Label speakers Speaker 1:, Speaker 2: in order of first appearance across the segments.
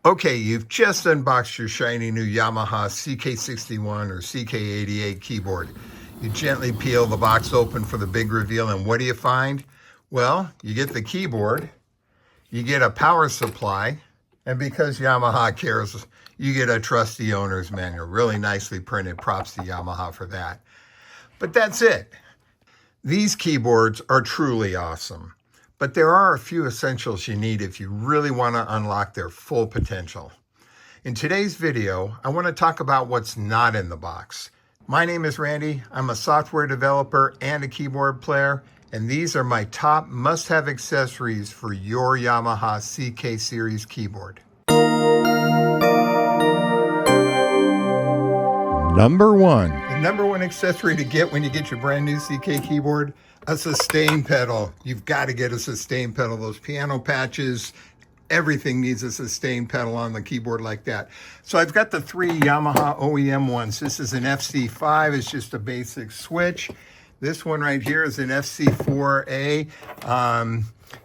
Speaker 1: Okay, you've just unboxed your shiny new Yamaha CK61 or CK88 keyboard. You gently peel the box open for the big reveal, and what do you find? Well, you get the keyboard, you get a power supply, and because Yamaha cares, you get a trusty owner's manual. Really nicely printed. Props to Yamaha for that. But that's it. These keyboards are truly awesome. But there are a few essentials you need if you really want to unlock their full potential. In today's video, I want to talk about what's not in the box. My name is Randy. I'm a software developer and a keyboard player, and these are my top must-have accessories for your Yamaha CK series keyboard.
Speaker 2: Number one.
Speaker 1: The number one accessory to get when you get your brand new CK keyboard, a sustain pedal. You've got to get a sustain pedal. Those piano patches, everything needs a sustain pedal on the keyboard like that. So I've got the three Yamaha OEM ones. This is an FC5, it's just a basic switch. This one right here is an FC4A.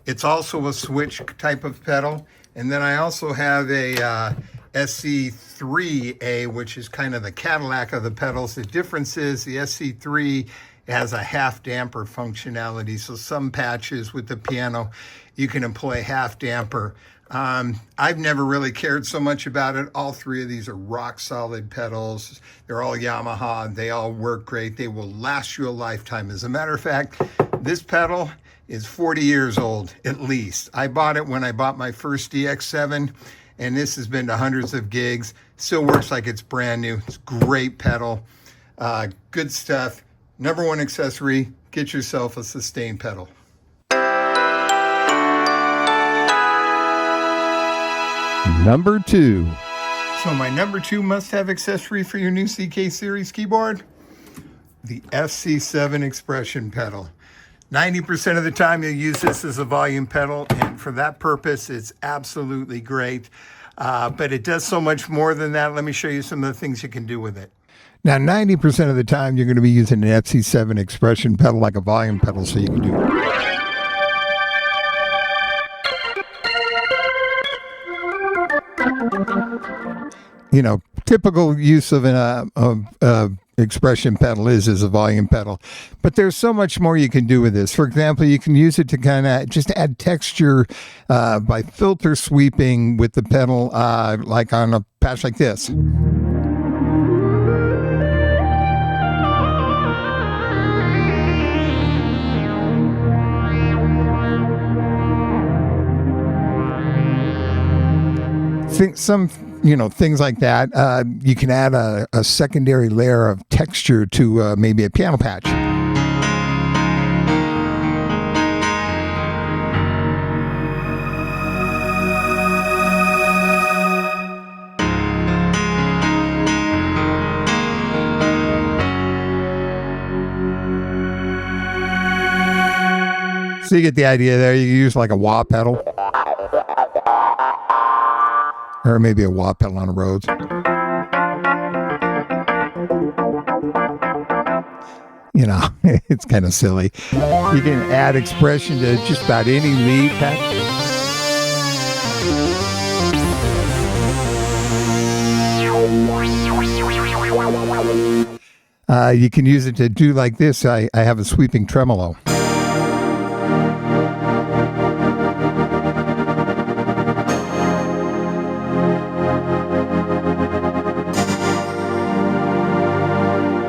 Speaker 1: It's also a switch type of pedal. And then I also have a SC3A, which is kind of the Cadillac of the pedals. The difference is the SC3 has a half damper functionality. So some patches with the piano, you can employ half damper. I've never really cared so much about it. All three of these are rock solid pedals. They're all Yamaha. They all work great. They will last you a lifetime. As a matter of fact, this pedal is 40 years old, at least. I bought it when I bought my first DX7, and this has been to hundreds of gigs. Still works like it's brand new. It's a great pedal. Good stuff. Number one accessory, get yourself a sustain pedal.
Speaker 2: Number two.
Speaker 1: So my number two must-have accessory for your new CK series keyboard, the FC7 expression pedal. 90% of the time you'll use this as a volume pedal, and for that purpose, it's absolutely great. But it does so much more than that. Let me show you some of the things you can do with it.
Speaker 2: Now, 90% of the time, you're going to be using an FC7 expression pedal like a volume pedal, so you can do typical use of an expression pedal is a volume pedal, but there's so much more you can do with this. For example, you can use it to kind of just add texture by filter sweeping with the pedal, like on a patch like this. Things like that. You can add a secondary layer of texture to maybe a piano patch. So you get the idea there. You use like a wah pedal. Or maybe a wah pedal on the Rhodes. It's kind of silly. You can add expression to just about any lead patch. You can use it to do like this. I have a sweeping tremolo.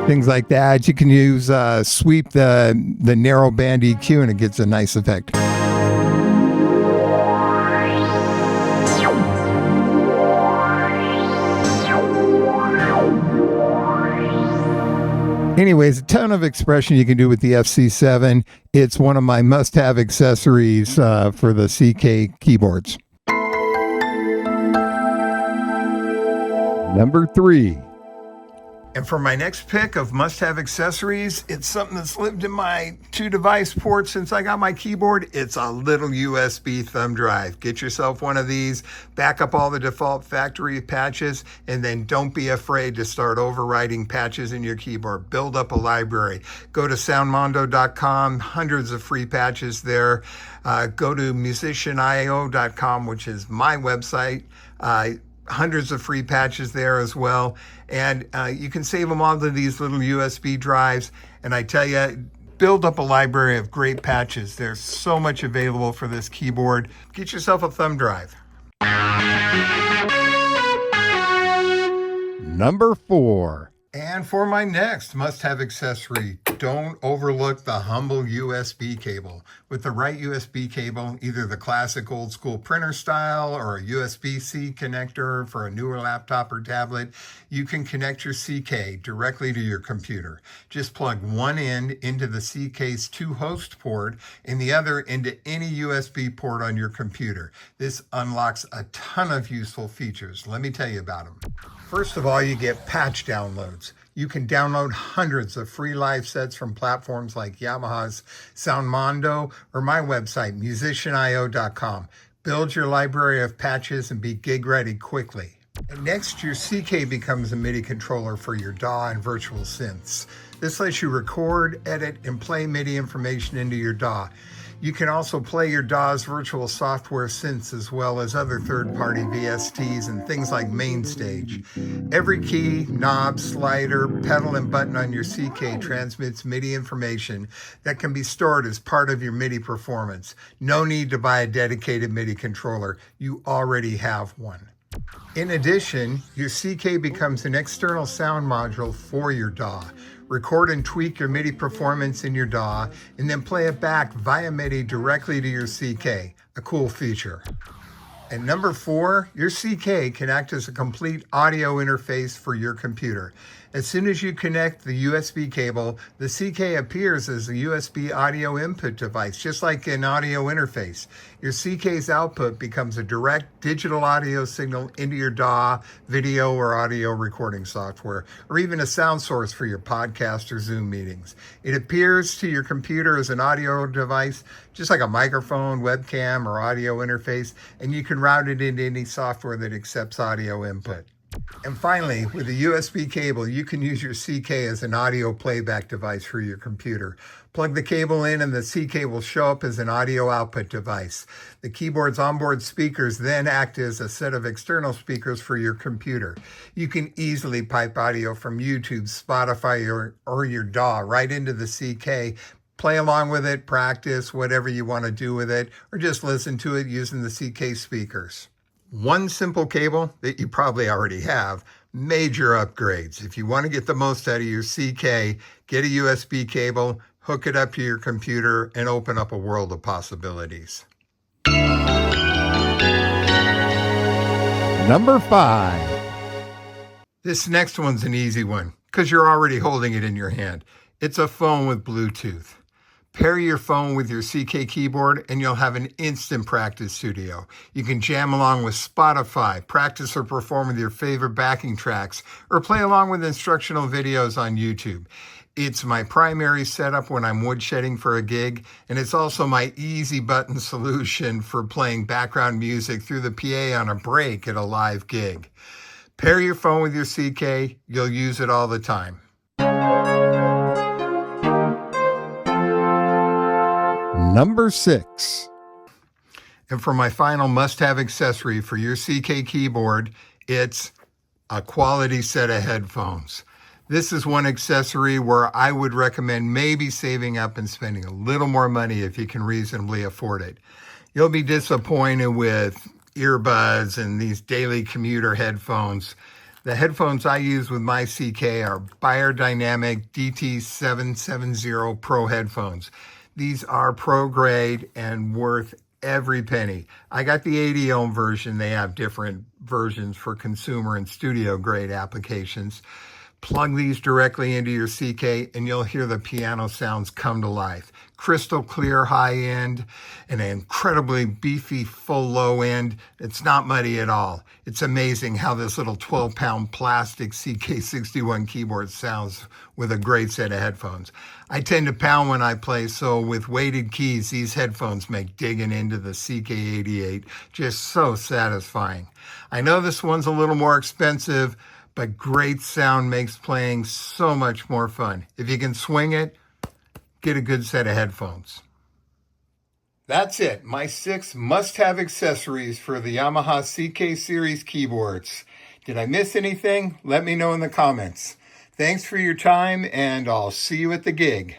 Speaker 2: Things like that. You can use sweep the narrow band EQ, and it gets a nice effect. Anyways, a ton of expression you can do with the FC7. It's one of my must-have accessories for the CK keyboards. Number three.
Speaker 1: And for my next pick of must-have accessories, it's something that's lived in my 2-device port since I got my keyboard. It's a little USB thumb drive. Get yourself one of these, back up all the default factory patches, and then don't be afraid to start overwriting patches in your keyboard. Build up a library. Go to soundmondo.com, hundreds of free patches there. Go to musicianio.com, which is my website. Hundreds of free patches there as well. And you can save them all to these little USB drives. And I tell you, build up a library of great patches. There's so much available for this keyboard. Get yourself a thumb drive.
Speaker 2: Number 4.
Speaker 1: And for my next must-have accessory, don't overlook the humble USB cable. With the right USB cable, either the classic old school printer style or a USB-C connector for a newer laptop or tablet, you can connect your CK directly to your computer. Just plug one end into the CK's 2 host port and the other into any USB port on your computer. This unlocks a ton of useful features. Let me tell you about them. First of all, you get patch downloads. You can download hundreds of free live sets from platforms like Yamaha's Soundmondo or my website, musicianio.com. Build your library of patches and be gig ready quickly. And next, your CK becomes a MIDI controller for your DAW and virtual synths. This lets you record, edit, and play MIDI information into your DAW. You can also play your DAW's virtual software synths as well as other third-party VSTs and things like MainStage. Every key, knob, slider, pedal, and button on your CK transmits MIDI information that can be stored as part of your MIDI performance. No need to buy a dedicated MIDI controller. You already have one. In addition, your CK becomes an external sound module for your DAW. Record and tweak your MIDI performance in your DAW, and then play it back via MIDI directly to your CK, a cool feature. And number 4, your CK can act as a complete audio interface for your computer. As soon as you connect the USB cable, the CK appears as a USB audio input device, just like an audio interface. Your CK's output becomes a direct digital audio signal into your DAW, video or audio recording software, or even a sound source for your podcast or Zoom meetings. It appears to your computer as an audio device, just like a microphone, webcam, or audio interface, and you can route it into any software that accepts audio input. And finally, with a USB cable, you can use your CK as an audio playback device for your computer. Plug the cable in and the CK will show up as an audio output device. The keyboard's onboard speakers then act as a set of external speakers for your computer. You can easily pipe audio from YouTube, Spotify, or your DAW right into the CK. Play along with it, practice, whatever you want to do with it, or just listen to it using the CK speakers. One simple cable that you probably already have, major upgrades. If you want to get the most out of your CK, get a USB cable, hook it up to your computer, and open up a world of possibilities.
Speaker 2: Number 5.
Speaker 1: This next one's an easy one because you're already holding it in your hand. It's a phone with Bluetooth. Pair your phone with your CK keyboard and you'll have an instant practice studio. You can jam along with Spotify, practice or perform with your favorite backing tracks, or play along with instructional videos on YouTube. It's my primary setup when I'm woodshedding for a gig, and it's also my easy button solution for playing background music through the PA on a break at a live gig. Pair your phone with your CK, you'll use it all the time.
Speaker 2: Number 6.
Speaker 1: And for my final must-have accessory for your CK keyboard, it's a quality set of headphones. This is one accessory where I would recommend maybe saving up and spending a little more money if you can reasonably afford it. You'll be disappointed with earbuds and these daily commuter headphones. The headphones I use with my CK are Beyerdynamic DT770 Pro headphones. These are pro grade and worth every penny. I got the 80 ohm version. They have different versions for consumer and studio grade applications. Plug these directly into your CK and you'll hear the piano sounds come to life. Crystal clear high end and an incredibly beefy full low end. It's not muddy at all. It's amazing how this little 12-pound plastic CK61 keyboard sounds with a great set of headphones. I tend to pound when I play, so with weighted keys, these headphones make digging into the CK88 just so satisfying. I know this one's a little more expensive, but great sound makes playing so much more fun. If you can swing it, get a good set of headphones. That's it, my 6 must-have accessories for the Yamaha CK series keyboards. Did I miss anything? Let me know in the comments. Thanks for your time, and I'll see you at the gig.